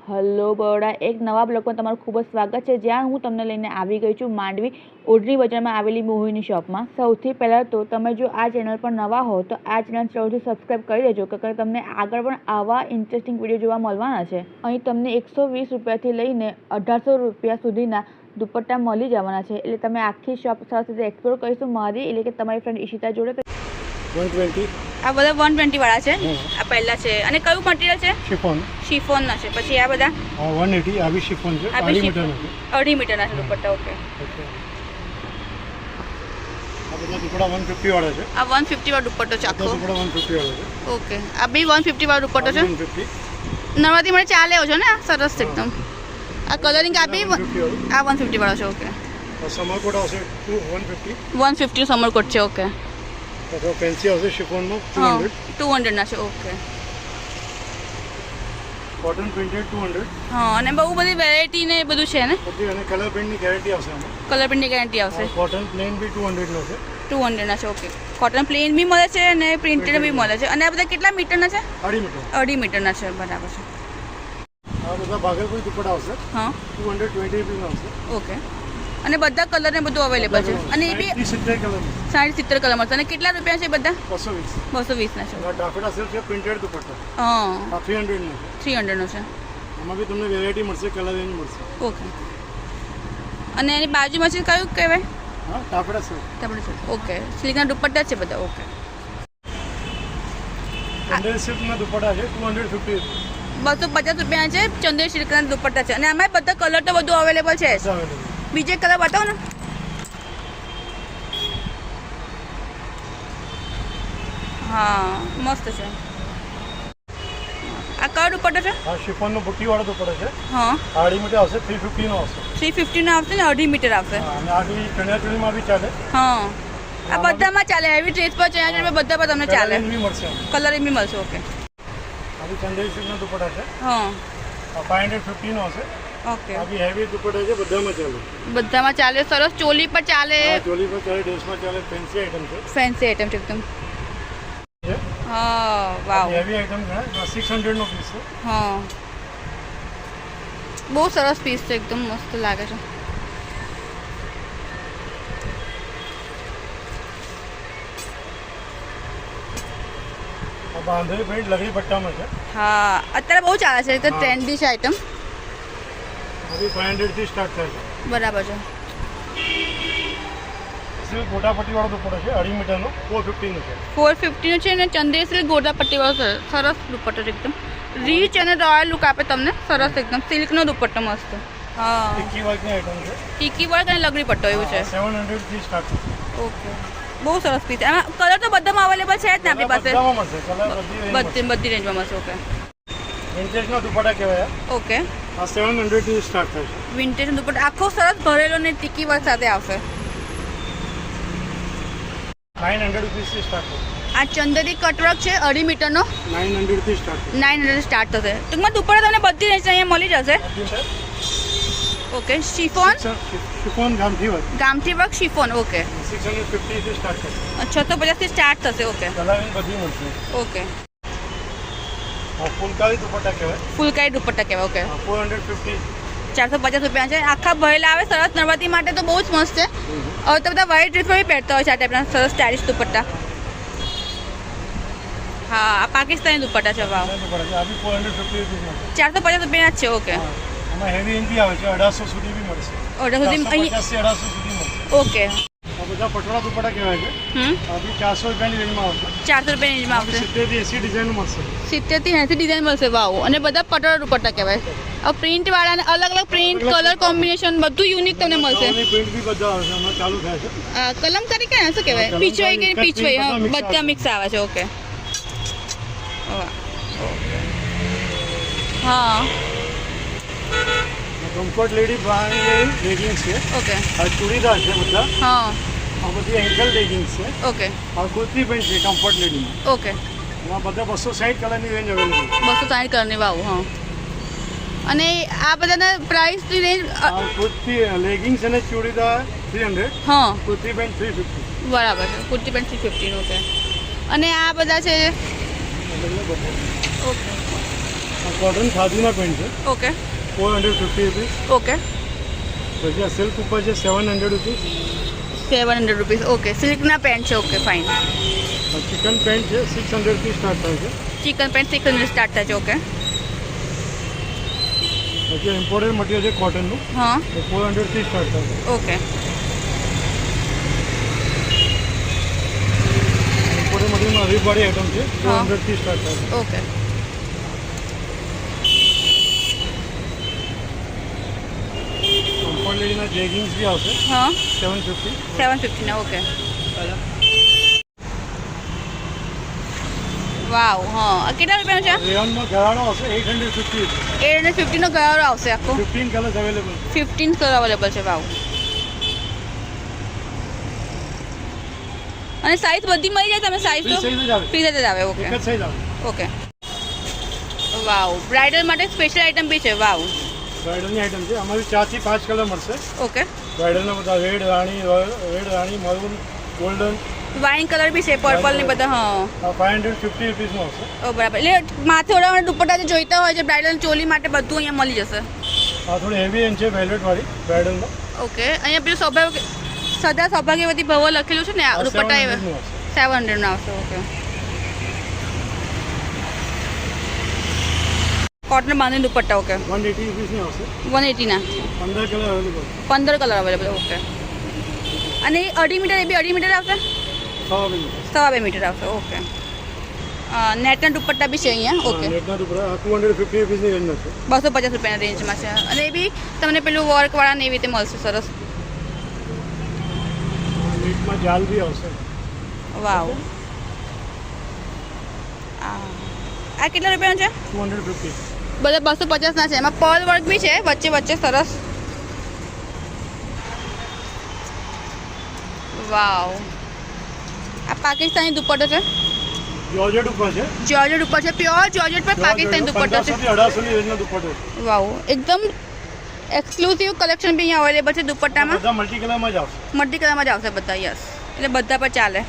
Hello Baroda, એક નવા બ્લોગમાં તમારું ખૂબ જ સ્વાગત છે, જ્યાં હું તમને લઈને આવી ગઈ છું માંડવી ઓઢણી બજારમાં આવેલી મોહિની શોપમાં। સૌથી પહેલાં તો તમે જો આ ચેનલ પર નવા હો તો આ ચેનલ જરૂરથી સબસ્ક્રાઈબ કરી દેજો, કે તમને આગળ પણ આવા ઇન્ટરેસ્ટિંગ વિડીયો જોવા મળવાના છે। અહીં તમને 120 રૂપિયાથી લઈને 1800 રૂપિયા સુધીના દુપટ્ટા મળી જવાના છે, એટલે તમે આખી શોપ સરસ રીતે એક્સપ્લોર કરીશું મારી એટલે કે તમારી ફ્રેન્ડ ઈશિતા જોડે। 120 આ બધા 120 વાળા છે। આ પહેલા છે અને કયું મટીરીયલ છે? શિફોન ના છે। પછી આ બધા 180 આ બી શિફોન છે, 2.5 મીટરનો છે, 2.5 મીટરના છે દુપટ્ટા। ઓકે, આ બધા દુપટ્ટા 150 વાળા છે। આ 150 વાળો દુપટ્ટો છે આખો। દુપટ્ટા 150 વાળા છે। ઓકે, આ બી 150 વાળો દુપટ્ટો છે। 150 નવરાત્રી મને ચાલે એવો છે ને, સરસ છે એકદમ। આ કલરિંગ આ બી આ 150 વાળો છે। ઓકે, સમરકોટ આવશે 150 સમરકોટ છે। ઓકે, તો ફેન્સી આવશે શિફોનમાં 200 ના છે। Okay, cotton printed 200। હા, અને બહુ બધી વેરાયટી ને બધું છે ને, અને કલર પ્રિન્ટની ગેરંટી આવશે આમાં। કલર પ્રિન્ટની ગેરંટી આવશે। કોટન પ્લેન બી 200 નો છે। 200 ના છે। ઓકે, કોટન પ્લેન બી મળે છે અને પ્રિન્ટેડ બી મળે છે। અને આ બધા કેટલા મીટરના છે? 2.5 મીટર। 2.5 મીટરના છે, બરાબર છે। આ બધા ભાગલપુરી દુપટ્ટા આવશે, હા, 220 રૂપિયા આવશે। ઓકે, અને બધા કલર ને બધું અવેલેબલ છે, અને એ બી 70 કલર 60-70 કલર મળશે। અને કેટલા રૂપિયા છે બધા? 220 220 ના છે। આ ટાફેડા સિલ્ક છે, પ્રિન્ટેડ દુપટ્ટા હા, આ 300 નો છે। 300 નો છે। આમાં બી તમને વેરાયટી મળશે, કલર રેન્જ મળશે। ઓકે, અને એની બાજુમાં છે કયું કહેવાય? હા, ટાફેડા સિલ્ક। ઓકે, સિલ્કના દુપટ્ટા છે બધા। ઓકે, ચંદેરી સિલ્કના દુપટ્ટા છે 250 250 રૂપિયા છે ચંદેરી સિલ્કના દુપટ્ટા છે। અને આમાં બધા કલર તો બધું અવેલેબલ છે। બીજે કલર બતાવો ને। હા, મસ્ત છે। આ કયો દુપટ્ટો છે? આ શિફોનનો બુટ્ટી વાળો દુપટ્ટો છે। હા, 2.5 મીટર આવશે, 350 નો આવશે। 350 નો આવશે ને 2.5 મીટર આવશે। અને આ બી ચણિયાચોળીમાં બી ચાલે। હા, આ બધામાં ચાલે, હેવી ડ્રેસ પર ચણિયાચોળી બધા પર તમને ચાલે, કલર બી મળશે આમાં। કલર બી મળશે। ઓકે, આ બી ચંદેરી સિલ્કનો દુપટ્ટા છે, હા, આ 550 નો હશે। ઓકે, આ બી હેવી દુપટ્ટા છે, બધામાં ચાલે। બધામાં ચાલે, સરસ। ચોલી પર ચાલે, આ ચોલી પર ચાલે, ડ્રેસમાં ચાલે, ફેન્સી આઈટમ છે। ફેન્સી આઈટમ છે એકદમ। છે હા, વાવ, હેવી આઈટમ છે, 600 નો પીસ છે। હા, બહુ સરસ પીસ છે, એકદમ મસ્ત લાગે છે। આ બાંધણી પ્રિન્ટ લગડી પટ્ટામાં છે। હા, અત્યારે બહુ ચાલે છે, તો ટ્રેન્ડી છે આઈટમ। આ બી 500 થી સ્ટાર્ટ થાય છે। બરાબર છે। સિલ્ક ગોટાપટ્ટી વાળો દુપટ્ટો છે, 2.5 મીટરનો, 450 નો છે। 450 નો છે ને ચંદેરી સિલ્ક ગોટા પટ્ટી વાળો છે, સરસ દુપટ્ટો છે એકદમ રીચ અને રોયલ લુક આપે તમને, સરસ એકદમ સિલ્કનો દુપટ્ટો મસ્ત। હા, ટીકી વર્કની આઈટમ છે, ટીકી વર્ક અને લગડી પટ્ટો એવું છે। 700 થી સ્ટાર્ટ થશે। ઓકે, બહુ સરસ પીસ। એમાં કલર તો બધામાં અવેલેબલ છે જ ને આપણી પાસે? બધામાં મળશે, કલર બધી રેન્જમાં મળશે। ઓકે, વિન્ટેજનો દુપટ્ટા કહેવાય। ઓકે, આ 700 થી સ્ટાર્ટ થાય છે। વિન્ટેજ દુપટ્ટો આખો સરસ ભરેલો ને ટીકી વર્ક સાથે આવશે। 900 રૂપીસથી સ્ટાર્ટ થશે। આ ચંદેરી કટવર્ક છે 2.5 મીટરનો, 900 થી સ્ટાર્ટ થશે। 900 સ્ટાર્ટ થશે। ટૂંકમાં દુપટ્ટા તમને બધી રેન્જ અહીંયા મળી જશે। ઓકે, શિફોન ગામઠી વર્ક ગામઠી વર્ક શિફોન। ઓકે, 650 થી સ્ટાર્ટ થશે। 650 થી સ્ટાર્ટ થશે। ઓકે, કલરિંગ બધી મળશે। ઓકે, આ ફૂલકારી દુપટ્ટા કહેવાય, ફૂલકારી દુપટ્ટા કહેવાય। ઓકે, 450 450 રૂપિયા છે, આખા ભરેલા આવે, સરસ। નવરાત્રી માટે તો બહુ જ મસ્ત છે। હવે તો બધા વ્હાઈટ ડ્રેસ બી પહેરતા હોય છે આ ટાઈપના સરસ સ્ટાઇલિશ દુપટ્ટા। હા, આ પાકિસ્તાની દુપટ્ટા છે, વાવ। દુપટ્ટા છે, આ બી 450 રૂપીસમાં છે। 450 રૂપિયા જ છે। ઓકે, આમાં હેવી રેન્જ બી આવે છે, 1800 સુધી બી મળશે। ઓર્ડર સુધી 450 થી 1800 સુધી મળશે। ઓકે, આ બધા પટોળા દુપટ્ટા કહેવાય છે, આ બી 400 રૂપિયાની રેન્જમાં આવશે। 400 રૂપિયા રેન્જમાં આવશે। 70 થી 80 ડિઝાઇન મળશે। 70 થી 80 ડિઝાઇન મળશે, વાવ। અને બધા પટોળા દુપટ્ટા કહેવાય। આ પ્રિન્ટ વાળા અને અલગ અલગ પ્રિન્ટ, કલર કોમ્બિનેશન બધું યુનિક તમને મળશે। પ્રિન્ટ બી બધા આવશે, હમણાં ચાલુ થાય છે। કલમકારી કે શું કહેવાય? પીછવાઈ કે પીછવાઈ, હા, બધા મિક્સ આવે છે। ઓકે, હા, કમ્ફર્ટ લેડી બ્રાન્ડ લેગિંગ્સ છે। ઓકે, આ ચૂડીદાર છે બધા, હા, આ બધી એન્કલ લેગિંગ્સ છે। ઓકે, આ કુર્તી પેન્ટ છે કમ્ફર્ટ લેડીમાં, ઓકે, એમાં બધા 260 કલરની રેન્જ અવેલેબલ છે। 260 કલરની, વાવ। હા, અને આ બધાના પ્રાઇસની રેન્જ? આ કુર્તી લેગિંગ્સ અને ચૂડીદાર 300, હા, કુર્તી પેન્ટ 350। બરાબર છે, કુર્તી પેન્ટ 350 નો। ઓકે, અને આ બધા છે? ઓકે, આ કોટન ખાદીના પેન્ટ છે ઓકે 450 રૂપીસ. ઓકે પછી આ સિલ્ક ઉપર છે 700 રૂપીસ. 700 રૂપીસ ઓકે સિલ્કના પેન્ટ છે ઓકે ફાઇન ચિકન પેન્ટ છે 600 રૂપીસ સ્ટાર્ટ થાય છે. ચિકન પેન્ટ 600 સ્ટાર્ટ થાય છે ઓકે પછી ઇમ્પોર્ટેડ મટીરિયલ છે કોટનનું હા તો 400 થી સ્ટાર્ટ થાય છે. ઓકે ઇમ્પોર્ટેડ મટીરિયલમાં હરીફવાળી આઇટમ છે 200 થી સ્ટાર્ટ થાય છે. ઓકે કમ્ફર્ટ લેડીના જેગિંગ્સ બી આવશે હા 750. 750 ના ઓકે વાવ હા આ કેટલા રૂપિયાનું છે રેયોનમાં ગરાડો આવશે 850 રૂપીસ. 850 નો ગયારો આવશે આખો 15 કલર્સ અવેલેબલ છે. 15 કલર અવેલેબલ છે વાવ અને સાઈઝ બધી મળી જાય તમે સાઈઝ તો ફ્રી સાઈઝ જ આવે. ફ્રી સાઈઝ જ આવે ઓકે એક જ સાઈઝ આવે. ઓકે વાવ બ્રાઇડલ માટે સ્પેશિયલ આઇટમ બી છે વાવ બ્રાઇડલની આઇટમ છે અમારી 4 થી 5 કલર મળશે. ઓકે બ્રાઇડલના બધા રેડ રાણી મરૂન ગોલ્ડન વાઇન કલર બી છે પર્પલ ને બધા હા 550 રૂપીસમાં આવશે. ઓ બરાબર એટલે માથે ઓળા દુપટ્ટા જે જોઈતા હોય છે બ્રાઇડલ ચોલી માટે બધું અહીંયા મળી જશે આ થોડી હેવી એન્ડ છે વેલ્વેટવાળી બ્રાઇડલમાં. ઓકે અહીંયા પેલું સદા સૌભાગ્યવતી ભવ લખેલું છે ને આ દુપટ્ટા 700 નું આવશે. 700 નો આવશે ઓકે કોટન બાંધીને દુપટ્ટા ઓકે 180 રૂપીસની આવશે. 180 ના 15 colour available. 15 colour available okay અને એ 2.5 મીટર એ બી 2.5 મીટર આવશે 2.5 મીટર આવશે ઓકે નેટના દુપટ્ટા બી છે અહીંયા ઓકે નેટના દુપટ્ટા 250 રૂપીસની રેન્જમાં છે. 250 રૂપિયાના રેન્જમાં છે અને એ બી તમને પેલું વર્કવાળા ને એવી રીતે મળશે સરસ નેટમાં જાલ બી આવશે. વાવ આ કેટલા રૂપિયાનું છે 250. બધા 250 ના છે એમાં પર્લ વર્ક બી છે વચ્ચે વચ્ચે સરસ વાવ આ પાકિસ્તાની દુપટ્ટો છે જોર્જેટ ઉપર છે. જોર્જેટ ઉપર છે પ્યોર જોર્જેટ પર પાકિસ્તાની દુપટ્ટો છે 1500 થી 1800 ની રેન્જનો દુપટ્ટો છે. વાવ એકદમ એક્સક્લુસિવ કલેક્શન બી અહીંયા અવેલેબલ છે દુપટ્ટામાં બધા મલ્ટી કલરમાં જ આવશે. મલ્ટી કલરમાં જ આવશે બધા યસ એટલે બધા પર ચાલે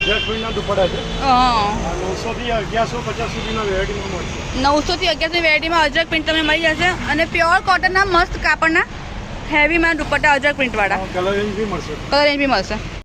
જેટના દુપટ્ટા છે. હા 900 થી 1150 સુધીના વેરાયટીમાં મળશે. 900 થી 1100 ની વેરાયટીમાં અજરક પ્રિન્ટ તમને મળી જશે અને પ્યોર કોટનના મસ્ત કાપડના હેવીમાં દુપટ્ટા અજરક પ્રિન્ટવાળા કલર રેન્જ બી મળશે. કલર રેન્જ બી મળશે